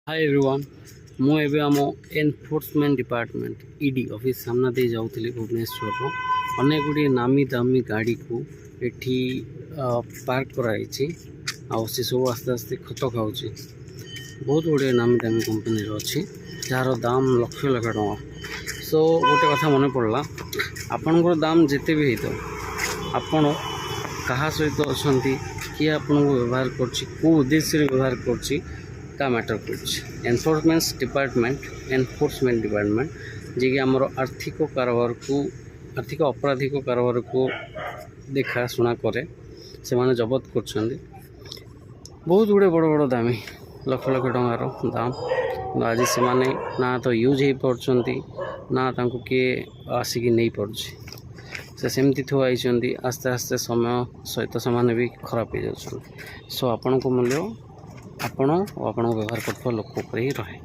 Hi everyone मु एबे आम एनफोर्समेंट डिपार्टमेंट ईडी ऑफिस सामना दे जाऊली भुवनेश्वर अनेक गुड़ी नामी दामी गाड़ी को एठी पार्क कराई आ सी सब आस्ते आस्ते खत खाऊँ बहुत गुड़े नामी दामी कंपनी अच्छी जार दाम लक्ष लक्ष टଙ୍କା सो गोटे कथा मन पड़ला आपणकर दाम जिते भी हो आपण क्या सहित अच्छा किए आपन को व्यवहार कर उद्देश्य व्यवहार कर मैटर कर एनफोर्समेंट डिपार्टमेंट जी कि आमर आर्थिक कारोबार को आर्थिक आपराधिक कारोबार को देखा शुणा करे से माने जबत कर बहुत गुड़े बड़ बड़ दामी लक्ष लक्ष टंकार दाम आज से माने ना तो यूज हो पार्टी ना तांको किए आसिक नहीं पार्छ से सेमती थुआई आस्ते आस्ते समय सहित से भी खराब हो जाए सो आपण को मूल्य आपण व्यवहार कर लोक ही रहे।